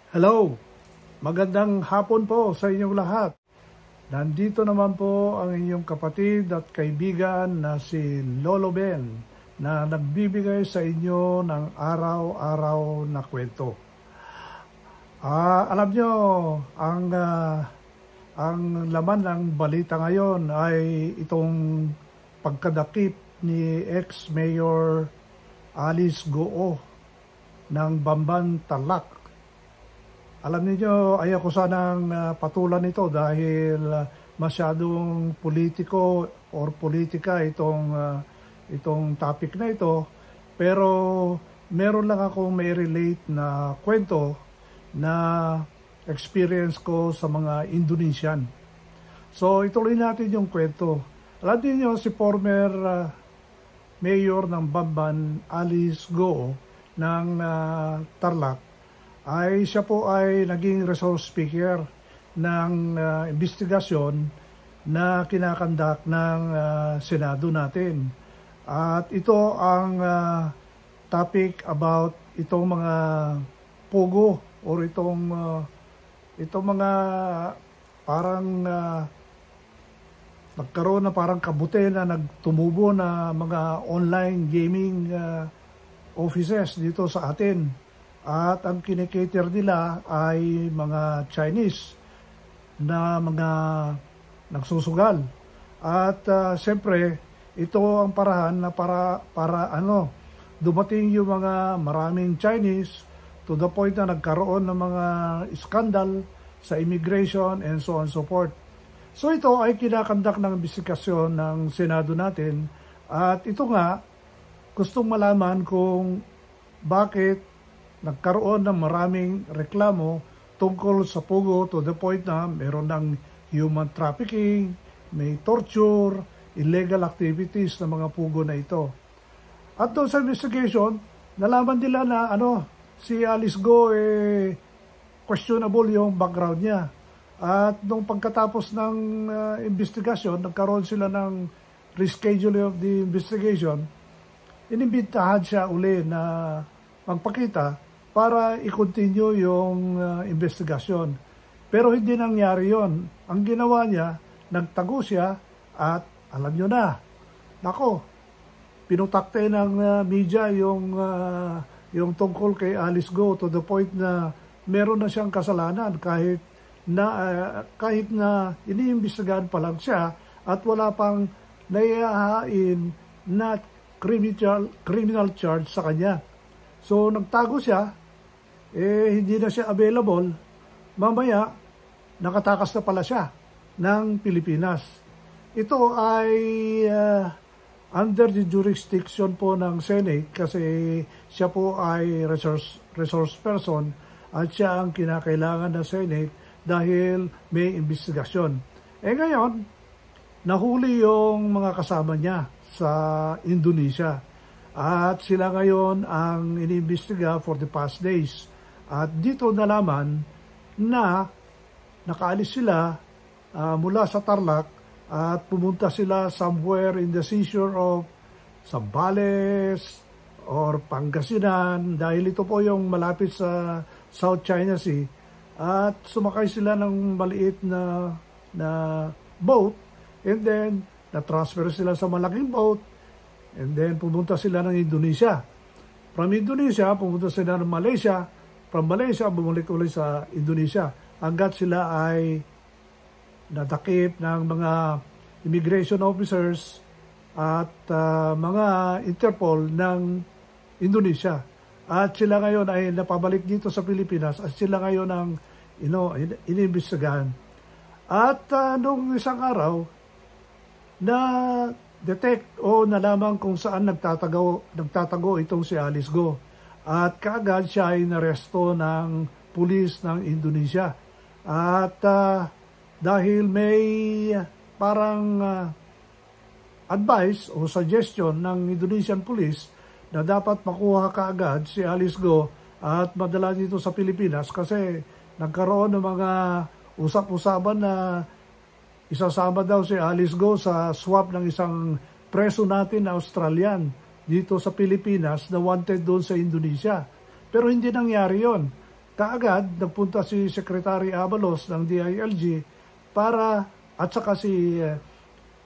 Hello, magandang hapon po sa inyong lahat. Nandito naman po ang inyong kapatid at kaibigan na si Lolo Ben na nagbibigay sa inyo ng araw-araw na kwento. Alam nyo, ang laman ng balita ngayon ay itong pagkadakip ni ex-mayor Alice Goo ng Bamban, Tarlac. Alam niyo, ayaw ko sanang patulan ito dahil masyadong politiko or politika itong topic na ito. Pero meron lang akong may relate na kwento na experience ko sa mga Indonesian. So ituloy natin yung kwento. Alam niyo, si former mayor ng Bamban, Alice Goo ng Tarlac, siya po ay naging resource speaker ng investigasyon na kinakandak ng Senado natin. At ito ang topic about itong mga pogo or itong mga parang nagkaroon na parang kabute na nagtumubo na mga online gaming offices dito sa atin. At ang kinikater nila ay mga Chinese na mga nagsusugal. At siyempre, ito ang parahan na para dumating yung mga maraming Chinese to the point na nagkaroon ng mga skandal sa immigration and so on and so forth. So ito ay kinakandak ng investigasyon ng Senado natin at ito nga gustong malaman kung bakit nagkaroon ng maraming reklamo tungkol sa pogo to the point na meron ng human trafficking, may torture, illegal activities ng mga pogo na ito. At doon sa investigation, nalaman nila na si Alice Goo questionable yung background niya. At nung pagkatapos ng investigation, nagkaroon sila ng rescheduling of the investigation, inimbitahan siya uli na magpakita para i-continue yung investigasyon. Pero hindi nangyari yon. Ang ginawa niya, nagtago siya at alam nyo na, pinutakte ng media yung tungkol kay Alice Goo to the point na meron na siyang kasalanan kahit na iniimbestigahan pa lang siya at wala pang naihahain na criminal charge sa kanya. So nagtago siya, hindi na siya available. Mamaya, nakatakas na pala siya ng Pilipinas. Ito ay under the jurisdiction po ng Senate kasi siya po ay resource person at siya ang kinakailangan ng Senate dahil may investigasyon. Ngayon, nahuli yung mga kasama niya sa Indonesia. At sila ngayon ang iniimbestiga for the past days. At dito nalaman na nakaalis sila mula sa Tarlac at pumunta sila somewhere in the seashore of Zambales or Pangasinan dahil ito po yung malapit sa South China Sea. At sumakay sila ng maliit na boat and then na-transfer sila sa malaking boat. And then, pumunta sila ng Indonesia. From Indonesia, pumunta sila ng Malaysia. From Malaysia, bumalik ulit sa Indonesia. Hanggat sila ay nadakip ng mga immigration officers at mga Interpol ng Indonesia. At sila ngayon ay napabalik dito sa Pilipinas at sila ngayon ang iniimbestigahan. At nung isang araw, detect o nalaman kung saan nagtatago itong si Alice Goo. At kaagad siya ay naresto ng pulis ng Indonesia. At dahil may parang advice o suggestion ng Indonesian police na dapat makuha kaagad si Alice Goo at madala dito sa Pilipinas kasi nagkaroon ng mga usap-usapan na isasama daw si Alice Goo sa swap ng isang preso natin na Australian dito sa Pilipinas na wanted doon sa Indonesia. Pero hindi nangyari yon. kaagad nagpunta si Secretary Abalos ng DILG at saka si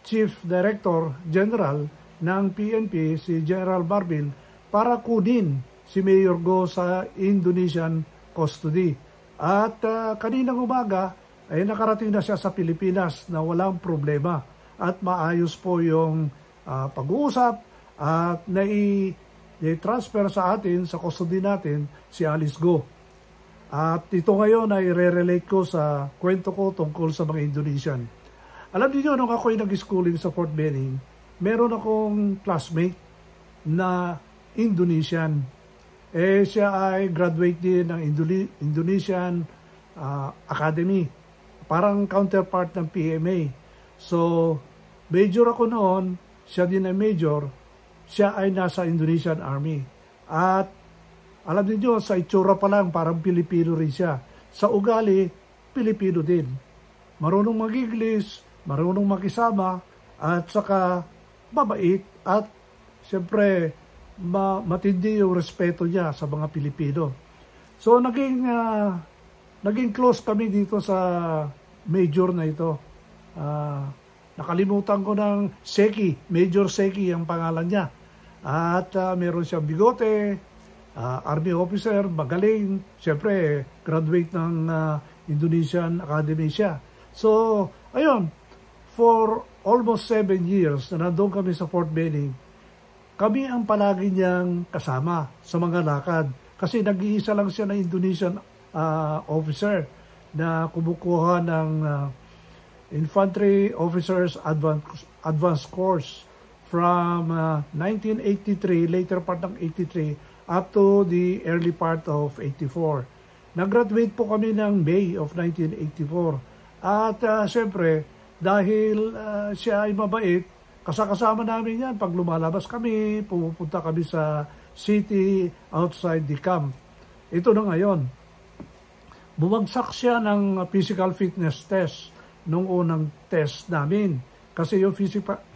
Chief Director General ng PNP, si General Barbin, para kunin si Mayor Go sa Indonesian custody. At kaninang umaga ay nakarating na siya sa Pilipinas na walang problema at maayos po yung pag-uusap at nai-transfer sa atin, sa custody natin, si Alice Go. At ito ngayon ay re-relate ko sa kwento ko tungkol sa mga Indonesian. Alam niyo, nung ako'y nag-schooling sa Fort Benning, meron akong classmate na Indonesian. Siya ay graduate din ng Indonesian Academy. Parang counterpart ng PMA. So, major ako noon, siya din ay major, siya ay nasa Indonesian Army. At alam niyo, sa itsura pa lang, parang Pilipino rin siya. Sa ugali, Pilipino din. Marunong mag-English, marunong makisama, at saka mabait, at siyempre, matindi yung respeto niya sa mga Pilipino. So, naging close kami dito sa major na ito. Nakalimutan ko ng Seki, Major Seki ang pangalan niya. At meron siyang bigote, Army officer, magaling. Siyempre, graduate ng Indonesian Academy siya. So, ayun, for almost 7 years na nandun kami sa Fort Benning, kami ang palagi niyang kasama sa mga lakad. Kasi nag-iisa lang siya na Indonesian officer na kumukuha ng Infantry Officers Advanced Course from 1983, later part ng 83, up to the early part of 84. Nag-graduate po kami ng May of 1984. At siyempre, dahil siya ay mabait, kasama namin yan. Pag lumalabas kami, pupunta kami sa city outside the camp. Ito na ngayon. Bumagsak siya ng physical fitness test nung unang test namin. Kasi yung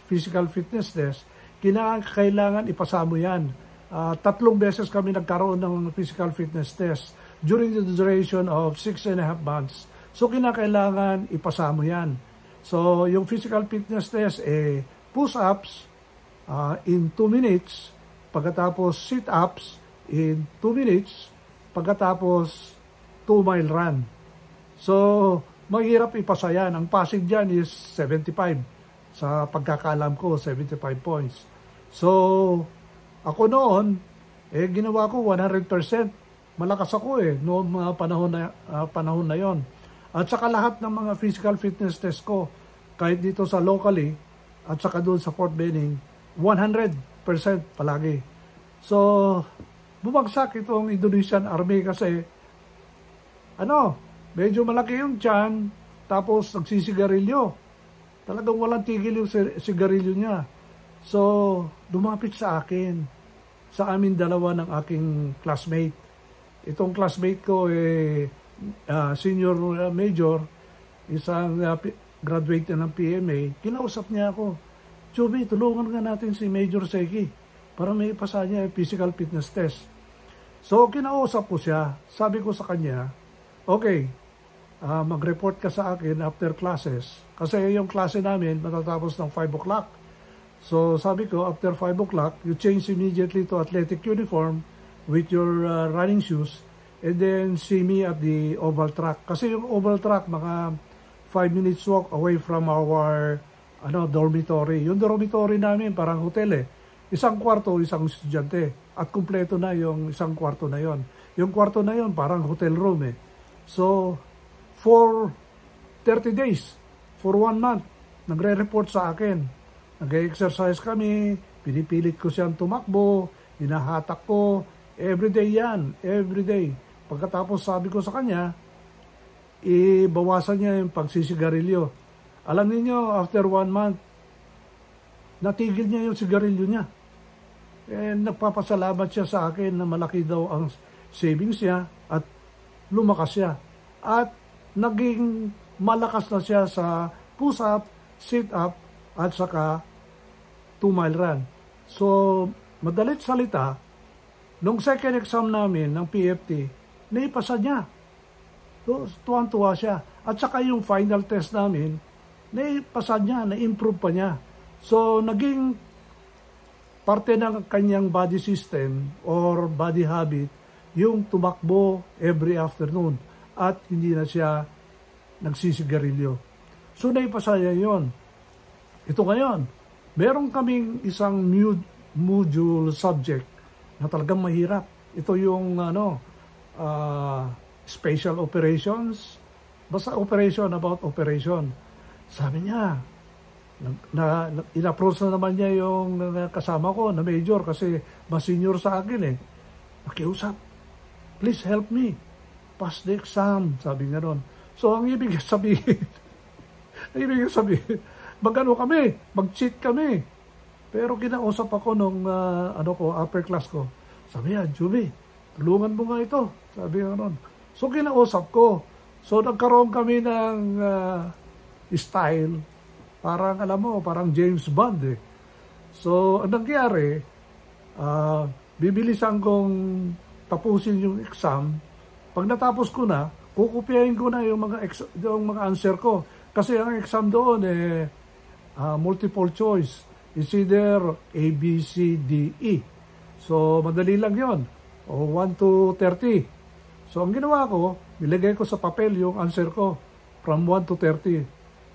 physical fitness test, kailangan ipasa mo yan. 3 beses kami nagkaroon ng physical fitness test during the duration of 6.5 months. So, kailangan ipasa mo yan. So, yung physical fitness test, push-ups in 2 minutes, pagkatapos sit-ups in 2 minutes, pagkatapos 2-mile run. So, mahirap ipasa yan. Ang passing dyan is 75. Sa pagkakaalam ko, 75 points. So, ako noon, ginawa ko 100%. Malakas ako noong mga panahon na yon. At saka lahat ng mga physical fitness test ko, kahit dito sa locally, at saka doon sa Fort Benning, 100% palagi. So, bumagsak itong Indonesian Army kasi, medyo malaki yung tiyan, tapos nagsisigarilyo. Talagang walang tigil yung sigarilyo niya. So, lumapit sa akin, sa amin dalawa ng aking classmate. Itong classmate ko, senior major, isang graduate na ng PMA, kinausap niya ako, Chubby, tulungan nga natin si Major Seki para may ipasa niya yung physical fitness test. So, kinausap ko siya. Sabi ko sa kanya, okay, mag-report ka sa akin after classes. Kasi yung klase namin matatapos ng 5 o'clock. So, sabi ko, after 5 o'clock, you change immediately to athletic uniform with your running shoes and then see me at the oval track. Kasi yung oval track, mga 5 minutes walk away from our dormitory. Yung dormitory namin parang hotel Isang kwarto, isang estudyante. At kumpleto na yung isang kwarto na yon. Yung kwarto na yon parang hotel room So, for 30 days, for 1 month, nagre-report sa akin. Nag-exercise kami, pinipilit ko siyang tumakbo, hinahatak ko, everyday yan, everyday. Pagkatapos sabi ko sa kanya, ibawasan niya yung pagsisigarilyo. Alam niyo, after 1 month, natigil niya yung sigarilyo niya. Nagpapasalamat siya sa akin na malaki daw ang savings niya at lumakas siya. At naging malakas na siya sa push-up, sit-up, at saka 2-mile run. So, madalit salita, nung second exam namin ng PFT, naipasa niya. So, tuwan-tuwa siya. At saka yung final test namin, naipasa niya, na-improve pa niya. So, naging parte ng kanyang body system or body habit yung tumakbo every afternoon at hindi na siya nagsisigarilyo. So, naipasa niya yun. Ito ngayon, meron kaming isang module subject na talagang mahirap. Ito yung special operations, basta operation about operation. Sabi niya, in-approach na naman niya yung kasama ko na major kasi mas senior sa akin eh. Nakiusap, please help me, pass the exam, sabi nga nun. So ang ibig sabihin, mag-ano kami, mag-cheat kami. Pero kinausap ako nung upper class ko. Sabi niya, Juby, tulungan mo nga ito, sabi nga nun. So, kinausap ko. So, nagkaroon kami ng style. Parang, alam mo, parang James Bond eh. So, ang nangyari, bibilisan kong tapusin yung exam. Pag natapos ko na, kukopyahin ko na yung mga answer ko. Kasi ang exam doon multiple choice. It's either A, B, C, D, E. So, madali lang yon. O 1 to 30. So, ang ginawa ko, nilagay ko sa papel yung answer ko from 1 to 30.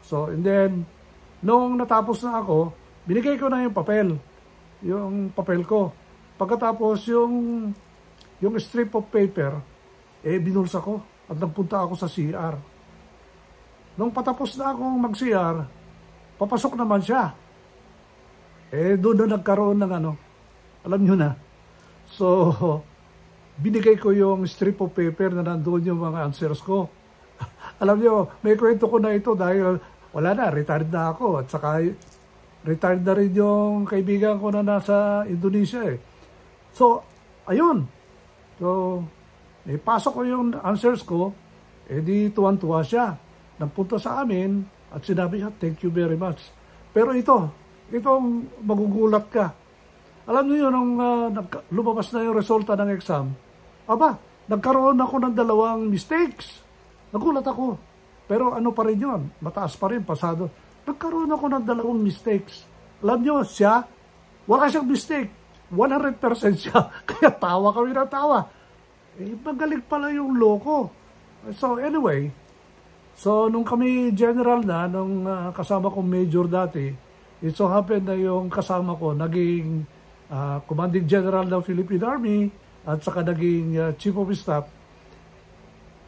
So, and then, nung natapos na ako, binigay ko na yung papel ko. Pagkatapos, yung strip of paper, binulsa ko at nagpunta ako sa CR. Nung patapos na akong mag-CR, papasok naman siya. Doon na nagkaroon ng alam nyo na. So, binigay ko yung strip of paper na nandoon yung mga answers ko. Alam nyo, may kwento ko na ito dahil wala na, retired na ako. At saka, retired na rin yung kaibigan ko na nasa Indonesia eh. So, ayun. So, ipasok ko yung answers ko, di tuwan-tuwa siya. Nagpunta sa amin at sinabi niya, thank you very much. Pero itong magugulat ka. Alam niyo nung lumabas na yung resulta ng exam, nagkaroon ako ng 2 mistakes. Nagulat ako. Pero ano pa rin yun? Mataas pa rin, pasado. Nagkaroon ako ng 2 mistakes. Alam niyo, siya, wala siyang mistake. 100% siya. Kaya tawa kami na tawa. Magaling pala yung loko. So anyway, nung kami general na, nung kasama kong major dati, it so happened na yung kasama ko naging commanding general ng Philippine Army at saka naging chief of staff.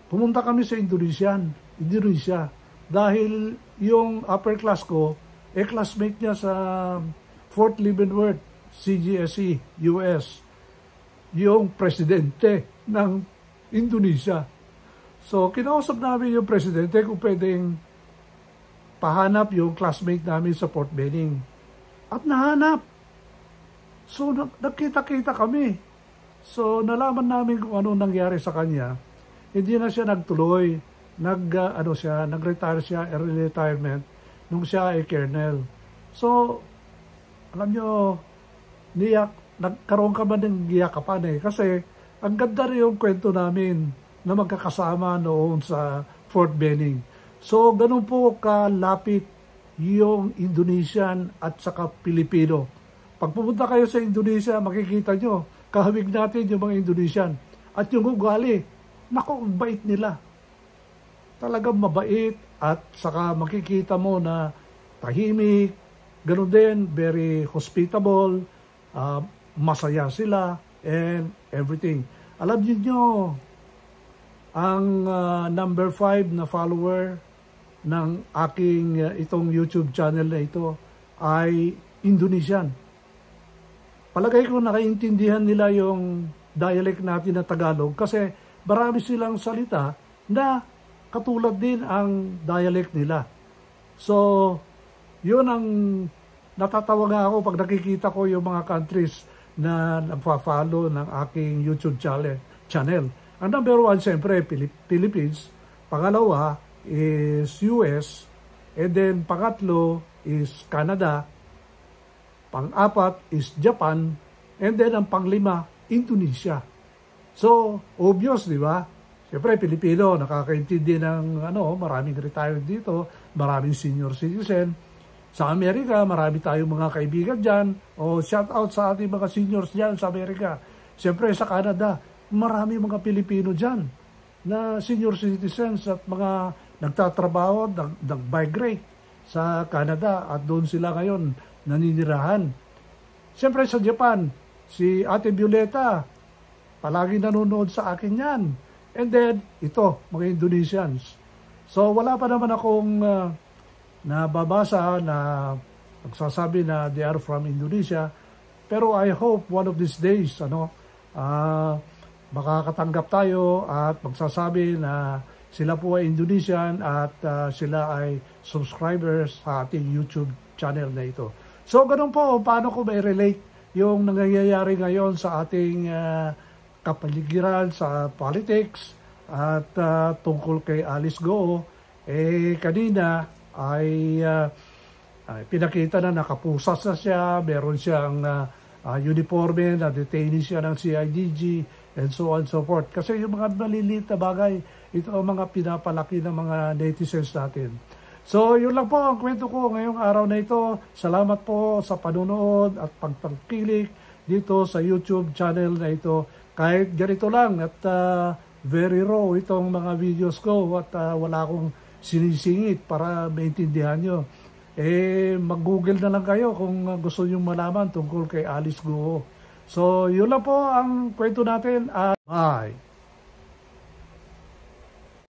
Pumunta kami sa Indonesia dahil yung upper class ko classmate niya sa Fort Leavenworth CGSE US, yung presidente ng Indonesia. So kinausap namin yung presidente kung pwedeng pahanap yung classmate namin sa Fort Benning. At nahanap. So, nagkita-kita kami. So, nalaman namin kung ano nangyari sa kanya. Hindi na siya nagtuloy. Nag-retire siya, early retirement, nung siya ay colonel. So, alam nyo, nagkaroon ka ba ng giyakapan eh. Kasi, ang ganda rin yung kwento namin na magkakasama noon sa Fort Benning. So, ganun po kalapit yung Indonesian at saka Pilipino. Pag pumunta kayo sa Indonesia, makikita nyo, kahawig natin yung mga Indonesian. At yung ugali, ang bait nila. Talagang mabait at saka makikita mo na tahimik, ganun din, very hospitable, masaya sila, and everything. Alam niyo, ang number 5 na follower ng aking itong YouTube channel na ito ay Indonesian. Palagay ko nakaintindihan nila yung dialect natin na Tagalog kasi marami silang salita na katulad din ang dialect nila. So, yun ang natatawa nga ako pag nakikita ko yung mga countries na nagpa-follow ng aking YouTube channel. Ang number 1, siyempre, Philippines. Pangalawa is US. And then, pangatlo is Canada. Pang-apat is Japan, and then ang pang-5, Indonesia. So, obvious, di ba? Siyempre, Pilipino, nakakaintindi ng maraming retired dito, maraming senior citizen. Sa Amerika, marami tayong mga kaibigan dyan. O shout out sa ating mga seniors dyan sa Amerika. Siyempre, sa Canada, marami mga Pilipino dyan na senior citizens at mga nagtatrabaho, nag-migrate sa Canada at doon sila ngayon naninirahan. Siyempre, sa Japan, si Ate Violeta, palagi nanonood sa akin yan. And then, ito, mga Indonesians. So, wala pa naman akong nababasa na nagsasabi na they are from Indonesia. Pero I hope one of these days, makakatanggap tayo at magsasabi na sila po ay Indonesian at sila ay subscribers sa ating YouTube channel na ito. So, ganun po, paano ko may relate yung nangyayari ngayon sa ating kapaligiran sa politics at tungkol kay Alice Go. Kanina ay pinakita na nakapusas na siya, meron siyang uniforme, na detainee siya ng CIDG and so on and so forth. Kasi yung mga maliliit na bagay, ito ang mga pinapalaki ng mga netizens natin. So, yun lang po ang kwento ko ngayong araw na ito. Salamat po sa panonood at pagtangkilik dito sa YouTube channel na ito. Kahit ganito lang at very raw itong mga videos ko at wala akong sinisingit para maintindihan nyo. Mag-google na lang kayo kung gusto nyo malaman tungkol kay Alice Go. So, yun lang po ang kwento natin. Bye!